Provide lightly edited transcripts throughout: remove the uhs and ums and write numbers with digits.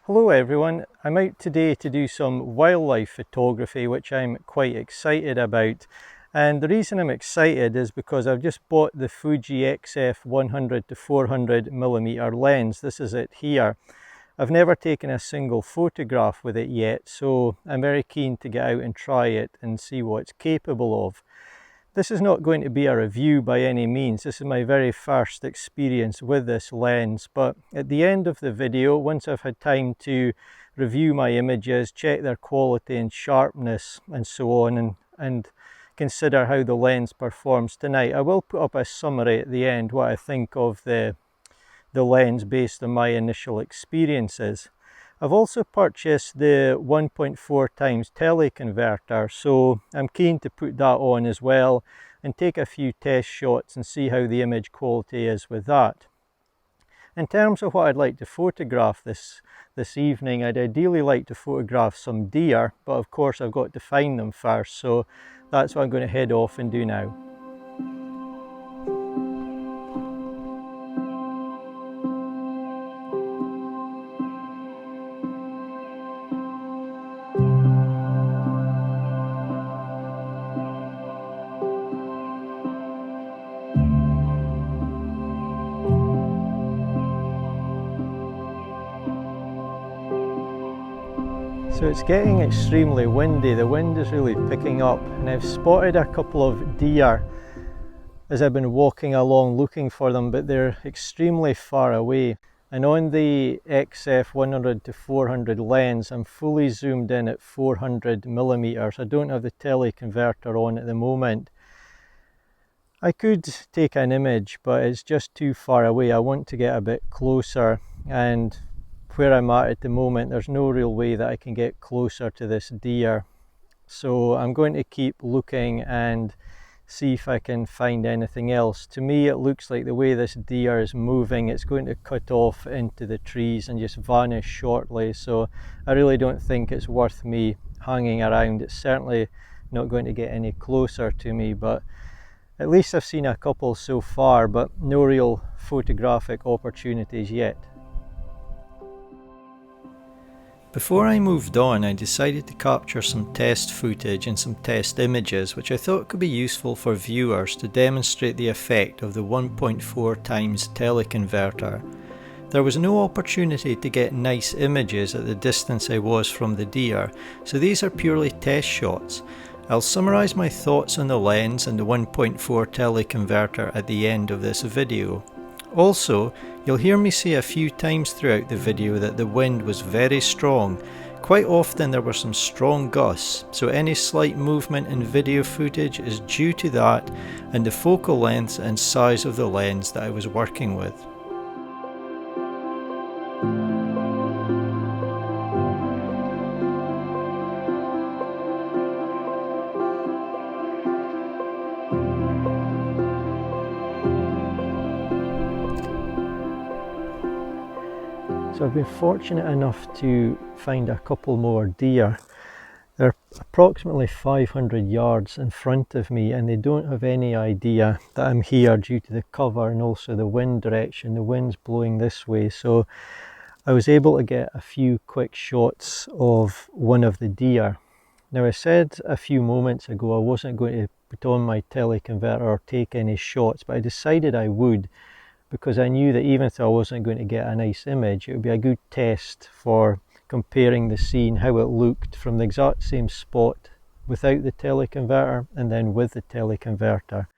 Hello everyone, I'm out today to do some wildlife photography which I'm quite excited about, and the reason I'm excited is because I've just bought the Fuji XF 100 to 400mm lens. This is it here. I've never taken a single photograph with it yet, so I'm very keen to get out and try it and see what it's capable of. This is not going to be a review by any means. This is my very first experience with this lens, but at the end of the video, once I've had time to review my images, check their quality and sharpness and so on, and consider how the lens performs tonight, I will put up a summary at the end what I think of the lens based on my initial experiences. I've also purchased the 1.4 times teleconverter, so I'm keen to put that on as well and take a few test shots and see how the image quality is with that. In terms of what I'd like to photograph this evening, I'd ideally like to photograph some deer, but of course I've got to find them first, so that's what I'm going to head off and do now. So it's getting extremely windy. The wind is really picking up, and I've spotted a couple of deer as I've been walking along looking for them, but they're extremely far away. And on the XF 100 to 400 lens, I'm fully zoomed in at 400mm. I don't have the teleconverter on at the moment. I could take an image, but it's just too far away. I want to get a bit closer, and where I'm at the moment, there's no real way that I can get closer to this deer. So I'm going to keep looking and see if I can find anything else. To me, it looks like the way this deer is moving, it's going to cut off into the trees and just vanish shortly. So I really don't think it's worth me hanging around. It's certainly not going to get any closer to me, but at least I've seen a couple so far, but no real photographic opportunities yet. Before I moved on, I decided to capture some test footage and some test images which I thought could be useful for viewers to demonstrate the effect of the 1.4 times teleconverter. There was no opportunity to get nice images at the distance I was from the deer, so these are purely test shots. I'll summarise my thoughts on the lens and the 1.4 teleconverter at the end of this video. Also, you'll hear me say a few times throughout the video that the wind was very strong. Quite often there were some strong gusts, so any slight movement in video footage is due to that and the focal length and size of the lens that I was working with. So I've been fortunate enough to find a couple more deer. They're approximately 500 yards in front of me, and they don't have any idea that I'm here due to the cover and also the wind direction. The wind's blowing this way, so I was able to get a few quick shots of one of the deer. Now, I said a few moments ago I wasn't going to put on my teleconverter or take any shots, but I decided I would, because I knew that even if I wasn't going to get a nice image, it would be a good test for comparing the scene, how it looked from the exact same spot without the teleconverter and then with the teleconverter.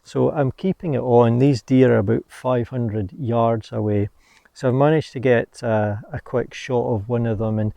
So I'm keeping it on. These deer are about 500 yards away, so I've managed to get a quick shot of one of them, and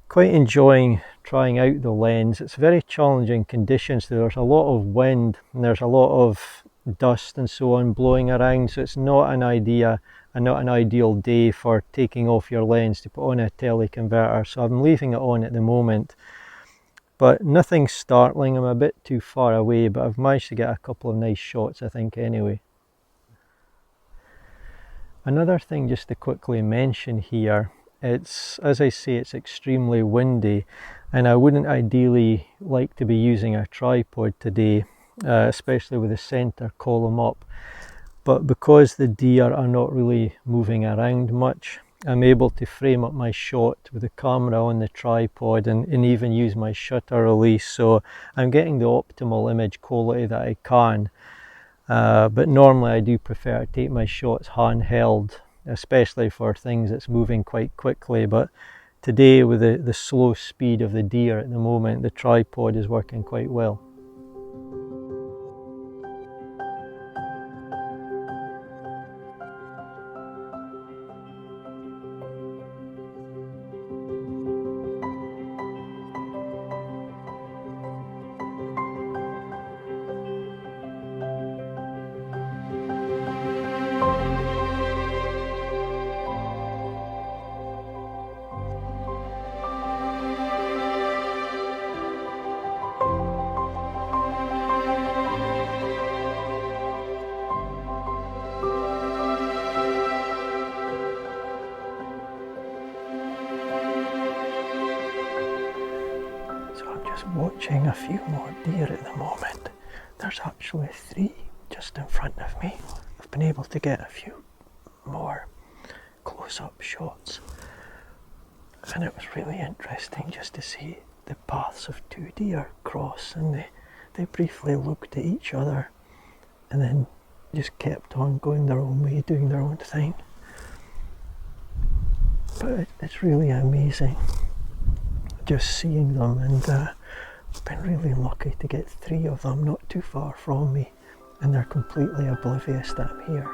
quite enjoying trying out the lens. It's very challenging conditions. There's a lot of wind and there's a lot of dust and so on blowing around, so it's not an ideal day for taking off your lens to put on a teleconverter, so I'm leaving it on at the moment. But nothing startling. I'm a bit too far away, but I've managed to get a couple of nice shots, I think, anyway. Another thing just to quickly mention here, it's, as I say, it's extremely windy, and I wouldn't ideally like to be using a tripod today, especially with the center column up. But because the deer are not really moving around much, I'm able to frame up my shot with the camera on the tripod and even use my shutter release, so I'm getting the optimal image quality that I can. But normally I do prefer to take my shots handheld, especially for things that's moving quite quickly. But today, with the slow speed of the deer at the moment, the tripod is working quite well. So I'm just watching a few more deer at the moment. There's actually 3 just in front of me. I've been able to get a few more close-up shots, and it was really interesting just to see the paths of 2 deer cross, and they briefly looked at each other and then just kept on going their own way, doing their own thing. But it's really amazing just seeing them, and I've been really lucky to get 3 of them not too far from me, and they're completely oblivious that I'm here.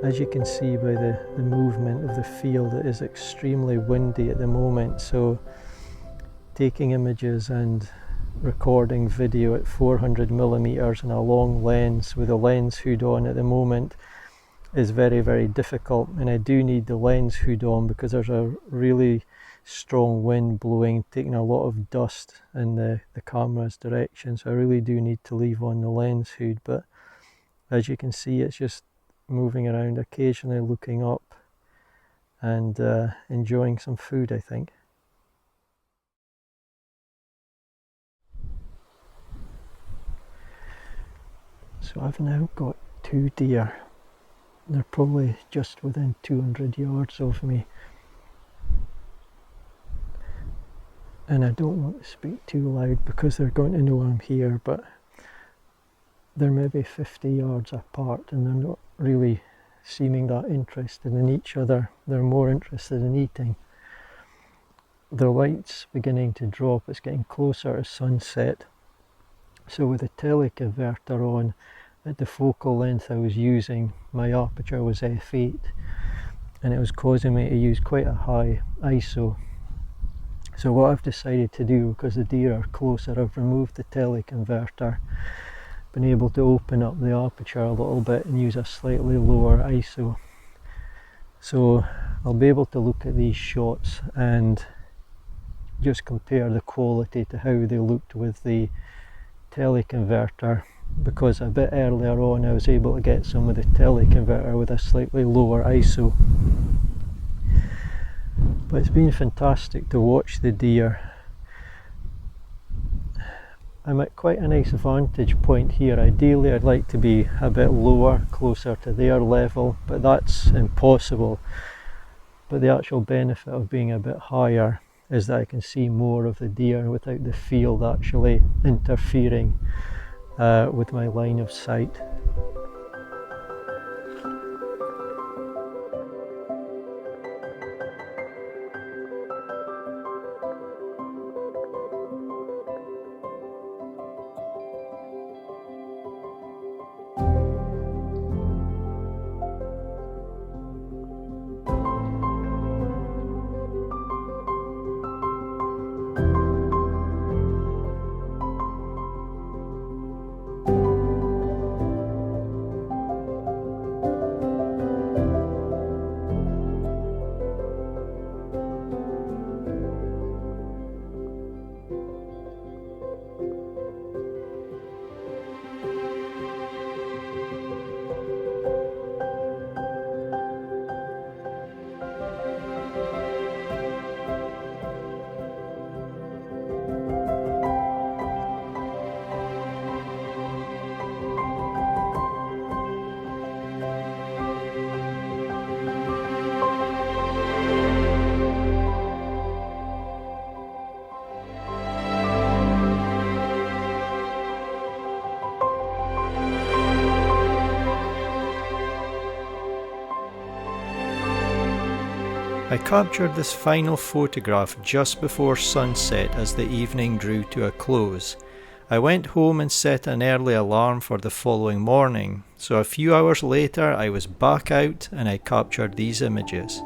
As you can see by the movement of the field, it is extremely windy at the moment, so taking images and recording video at 400mm in a long lens with a lens hood on at the moment is very, very difficult, and I do need the lens hood on because there's a really strong wind blowing, taking a lot of dust in the camera's direction, so I really do need to leave on the lens hood. But as you can see, it's just moving around, occasionally looking up and enjoying some food, I think. So I've now got 2 deer. They're probably just within 200 yards of me, and I don't want to speak too loud because they're going to know I'm here, but they're maybe 50 yards apart and they're not really seeming that interested in each other. They're more interested in eating. The light's beginning to drop, it's getting closer to sunset. So with the teleconverter on, at the focal length I was using, my aperture was f8, and it was causing me to use quite a high ISO. So what I've decided to do, because the deer are closer, I've removed the teleconverter, been able to open up the aperture a little bit and use a slightly lower ISO. So I'll be able to look at these shots and just compare the quality to how they looked with the teleconverter, because a bit earlier on I was able to get some with the teleconverter with a slightly lower ISO. But it's been fantastic to watch the deer. I'm at quite a nice vantage point here. Ideally I'd like to be a bit lower, closer to their level, but that's impossible. But the actual benefit of being a bit higher is that I can see more of the deer without the field actually interfering with my line of sight. I captured this final photograph just before sunset as the evening drew to a close. I went home and set an early alarm for the following morning, so a few hours later I was back out and I captured these images.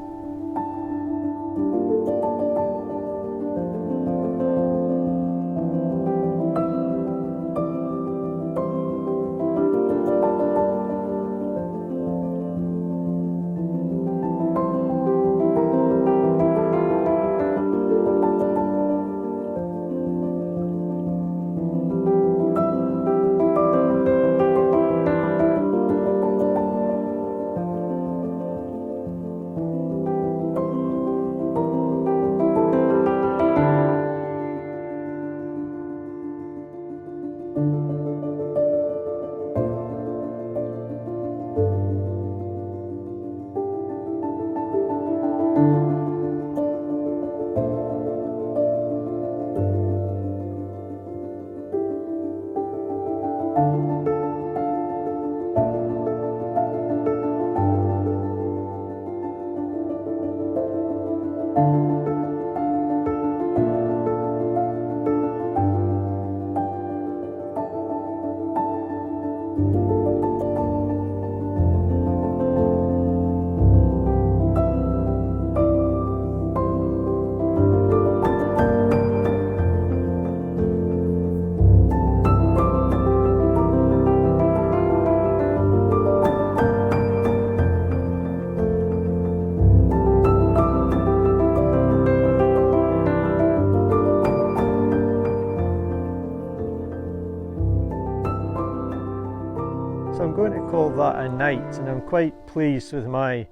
So I'm going to call that a night, and I'm quite pleased with my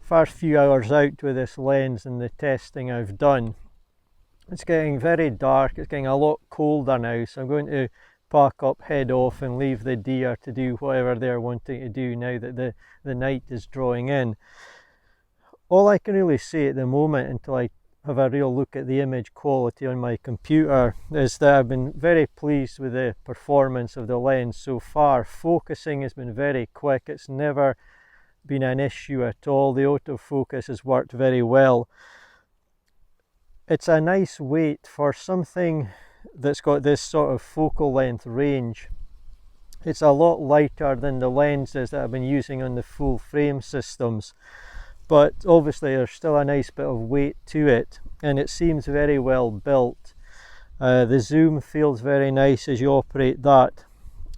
first few hours out with this lens and the testing I've done. It's getting very dark, it's getting a lot colder now, so I'm going to pack up, head off and leave the deer to do whatever they're wanting to do now that the night is drawing in. All I can really say at the moment until I have a real look at the image quality on my computer is that I've been very pleased with the performance of the lens so far. Focusing has been very quick, it's never been an issue at all. The autofocus has worked very well. It's a nice weight for something that's got this sort of focal length range. It's a lot lighter than the lenses that I've been using on the full frame systems, but obviously there's still a nice bit of weight to it, and it seems very well built. The zoom feels very nice as you operate that,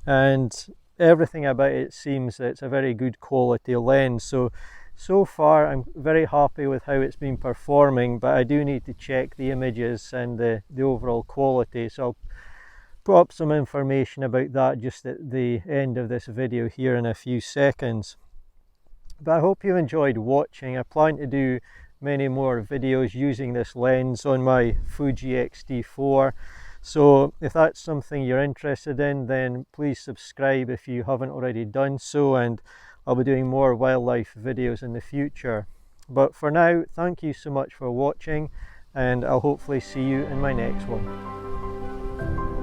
and everything about it seems that it's a very good quality lens. So far I'm very happy with how it's been performing, but I do need to check the images and the overall quality, so I'll put up some information about that just at the end of this video here in a few seconds. But I hope you enjoyed watching. I plan to do many more videos using this lens on my Fuji X-T4, so if that's something you're interested in, then please subscribe if you haven't already done so, and I'll be doing more wildlife videos in the future. But for now, thank you so much for watching, and I'll hopefully see you in my next one.